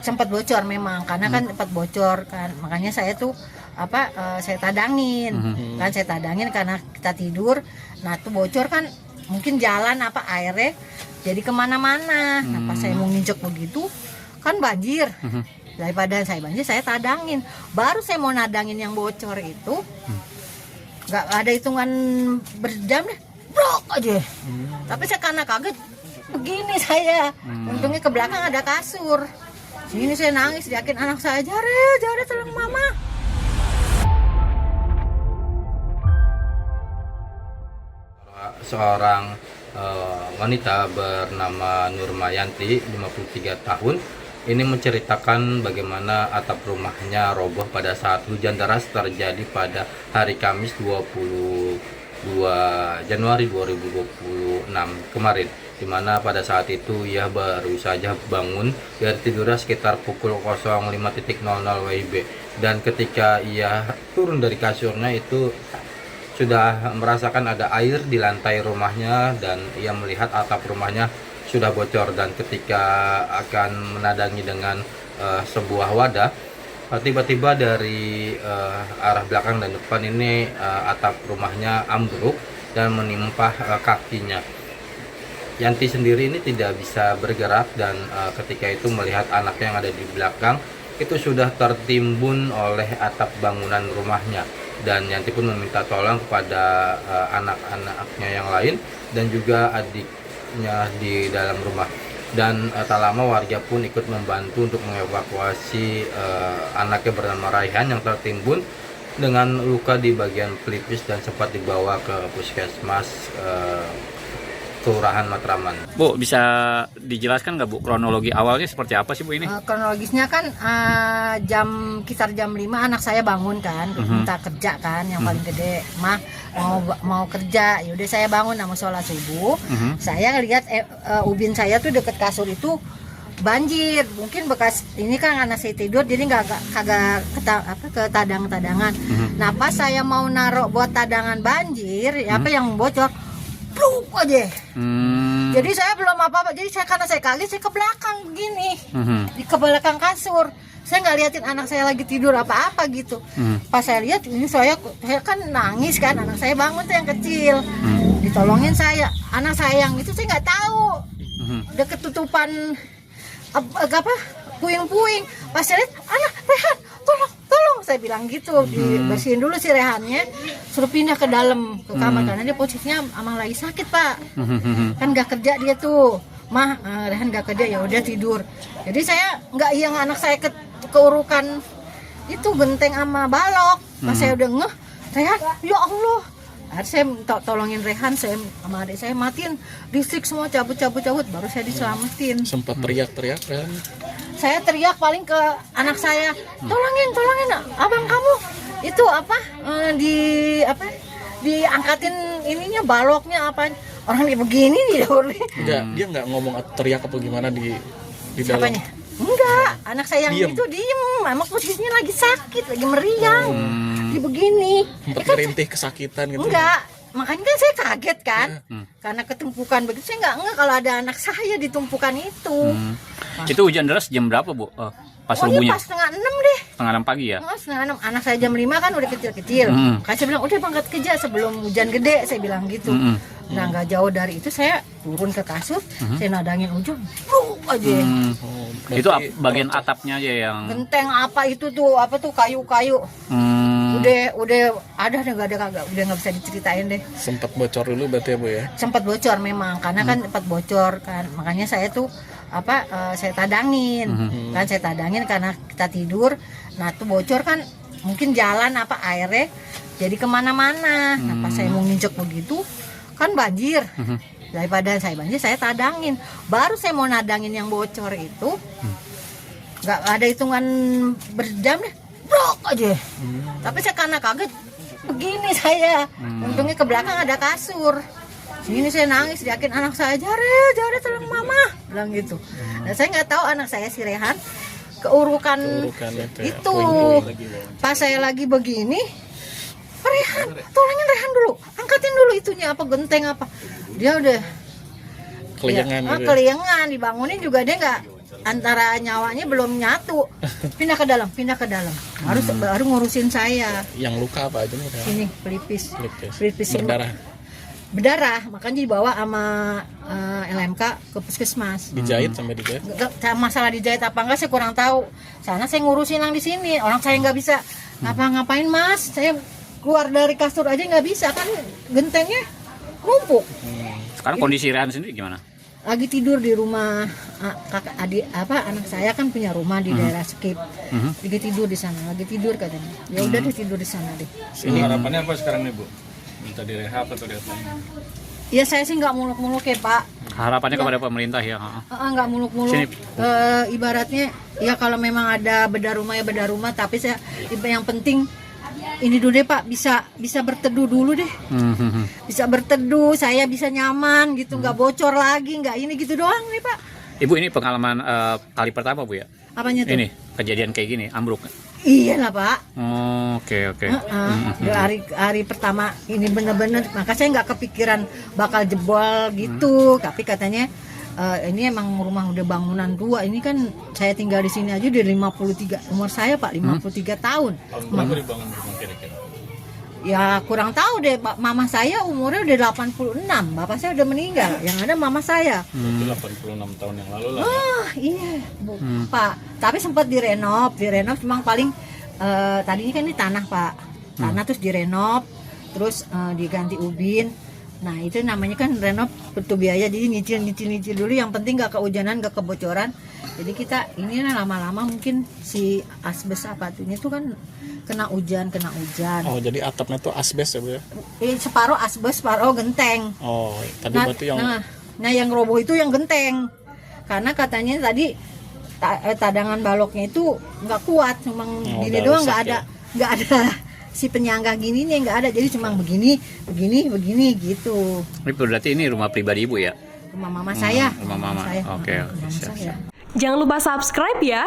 sempat bocor memang, karena kan sempat bocor kan, makanya saya tuh saya tadangin kan, saya tadangin karena kita tidur. Nah tuh bocor kan, mungkin jalan airnya jadi kemana-mana. Nah pas saya mau nginjek begitu kan banjir. Daripada saya banjir, saya tadangin. Baru saya mau nadangin yang bocor itu, nggak ada hitungan berjam deh, brok aja. Tapi saya karena kaget begini saya, untungnya ke belakang ada kasur. Sini saya nangis, yakin anak saya, Jare tolong mama. Seorang wanita bernama Nurmayanti, 53 tahun, ini menceritakan bagaimana atap rumahnya roboh pada saat hujan deras terjadi pada hari Kamis 22 Januari 2026 kemarin, di mana pada saat itu ia baru saja bangun dari tidurnya sekitar pukul 05.00 WIB, dan ketika ia turun dari kasurnya itu sudah merasakan ada air di lantai rumahnya, dan ia melihat atap rumahnya sudah bocor. Dan ketika akan menadangi dengan sebuah wadah, tiba-tiba dari arah belakang dan depan ini atap rumahnya ambruk dan menimpa kakinya. Yanti sendiri ini tidak bisa bergerak, dan ketika itu melihat anaknya yang ada di belakang itu sudah tertimbun oleh atap bangunan rumahnya, dan Yanti pun meminta tolong kepada anak-anaknya yang lain dan juga adiknya di dalam rumah. Dan tak lama warga pun ikut membantu untuk mengevakuasi anaknya bernama Raihan yang tertimbun dengan luka di bagian pelipis dan sempat dibawa ke puskesmas Kelurahan Matraman. Bu, bisa dijelaskan nggak Bu kronologi awalnya seperti apa sih Bu ini? Kronologisnya kan sekitar jam 5 anak saya bangun kan, minta kerja kan, yang paling gede, mah mau kerja. Yaudah saya bangun sama sholat subuh. Saya lihat ubin saya tuh deket kasur itu banjir, mungkin bekas ini kan anak saya tidur jadi kagak ke tadang-tadangan. Nah pas saya mau naruh buat tadangan banjir, yang bocor pluk aja. Jadi saya belum apa-apa. Jadi karena saya kaget, saya ke belakang begini, di ke belakang kasur. Saya nggak liatin anak saya lagi tidur apa-apa gitu. Pas saya lihat ini saya kan nangis kan, anak saya bangun tuh yang kecil. Ditolongin saya, anak saya yang itu saya nggak tahu. Udah ketutupan puing-puing. Pas saya lihat, anak Rehan, tolong, saya bilang gitu, dibersihin dulu si Rehannya, suruh pindah ke dalam ke kamar karena dia posisinya emang lagi sakit Pak, kan nggak kerja dia tuh, mah Rehan nggak kerja, ya udah tidur. Jadi saya nggak yang anak saya keurukan itu genteng sama balok. Pas saya udah ngeh, Rehan, ya Allah. Saya tolongin Rehan, saya sama adik saya matiin listrik semua, cabut, baru saya diselamatin. Sempat teriak-teriak kan? Saya teriak paling ke anak saya, tolongin abang kamu itu diangkatin ininya, baloknya apa, orang dia begini Enggak, dia nggak ngomong teriak apa gimana di dalam. Siapanya? Enggak, anak saya yang itu diem, emang posisinya lagi sakit, lagi meriang, di begini. Sempat merintih kesakitan gitu. Enggak, makanya kan saya kaget kan, karena ketumpukan begitu, saya nggak ngeh kalau ada anak saya di tumpukan itu. Itu hujan deras jam berapa Bu? Pas subuhnya? Pas setengah 6 deh. Setengah 6 pagi ya? Setengah 6. Anak saya jam 5 kan udah kecil-kecil. Kan saya bilang udah berangkat kerja sebelum hujan gede, saya bilang gitu. Nah nggak jauh dari itu saya turun ke kasur, saya nadangin ujung, aja. Itu bagian atapnya aja yang Genteng itu tuh kayu-kayu. Udah ada kagak, udah nggak bisa diceritain deh. Sempat bocor dulu berarti ya Bu ya? Sempat bocor memang, karena kan sempat bocor kan, makanya saya tuh saya tadangin kan, saya tadangin karena kita tidur. Nah tuh bocor kan, mungkin jalan airnya jadi kemana-mana. Nah pas saya mau nginjek begitu kan banjir. Daripada saya banjir, saya tadangin. Baru saya mau nadangin yang bocor itu, nggak ada hitungan berjam deh, brok aja. Tapi saya karena kaget begini saya, untungnya ke belakang ada kasur. Sini saya nangis, yakin anak saya, Jare tolong mama, bilang gitu. Nah saya nggak tahu anak saya si Rehan keurukan itu. Pas saya lagi begini, Rehan, tolongin Rehan dulu, angkatin dulu itunya genteng dia udah keliangan. Keliangan, dibangunin juga dia antara nyawanya belum nyatu. Pindah ke dalam. Baru ngurusin saya. Yang luka apa aja nih? Sini pelipis ini berdarah, makanya dibawa sama LMK ke puskesmas. Dijahit sampai dijahit? Masalah dijahit apa enggak saya kurang tahu. Sana saya ngurusin yang di sini. Orang saya nggak bisa ngapa-ngapain Mas. Saya keluar dari kasur aja nggak bisa kan, gentengnya numpuk. Sekarang kondisi Rehan sendiri gimana? Lagi tidur di rumah anak saya kan punya rumah di daerah Skip. Lagi tidur di sana, lagi tidur katanya. Ya udah deh tidur di sana deh. Ini harapannya apa sekarang nih Bu? Minta direhab atau diapain? Ya saya sih nggak muluk-muluk ya Pak. Harapannya kepada pemerintah ya. Nggak muluk-muluk. Ibaratnya ya kalau memang ada bedah rumah ya bedah rumah. Tapi saya yang penting ini dulu deh Pak, bisa berteduh dulu deh. Bisa berteduh, saya bisa nyaman gitu, nggak bocor lagi, nggak ini gitu doang nih Pak. Ibu ini pengalaman kali pertama Bu ya? Apanya tuh? Ini kejadian kayak gini, ambruk. Iya lah Pak. Oke. Hari pertama ini bener-bener, maka saya nggak kepikiran bakal jebol gitu. Tapi katanya ini emang rumah udah bangunan tua. Ini kan saya tinggal di sini aja udah 53 umur saya Pak, 53 tahun. Tahun berapa dibangun rumah kira-kira? Ya kurang tahu deh Pak. Mama saya umurnya udah 86. Bapak saya udah meninggal. Yang ada mama saya. Itu 86 tahun yang lalu lah. Iya Bu. Pak. Tapi sempat direnov cuma paling tadinya kan ini tanah Pak. Tanah terus direnov, terus diganti ubin. Nah itu namanya kan renov butuh biaya, jadi nyicil dulu. Yang penting nggak kehujanan, nggak kebocoran. Jadi kita ini lama-lama mungkin si asbes apa tuh itu kan kena hujan. Oh jadi atapnya tuh asbes ya Bu ya? Separuh asbes, separuh genteng. Oh tadi berarti yang yang roboh itu yang genteng. Karena katanya tadi tadangan baloknya itu nggak kuat, cuma gini doang, nggak ada si penyangga gini nih, nggak ada, jadi cuma begini gitu. Ini berarti ini rumah pribadi Ibu ya? Rumah mama saya. Rumah mama. Oke. Mama saya. Jangan lupa subscribe ya.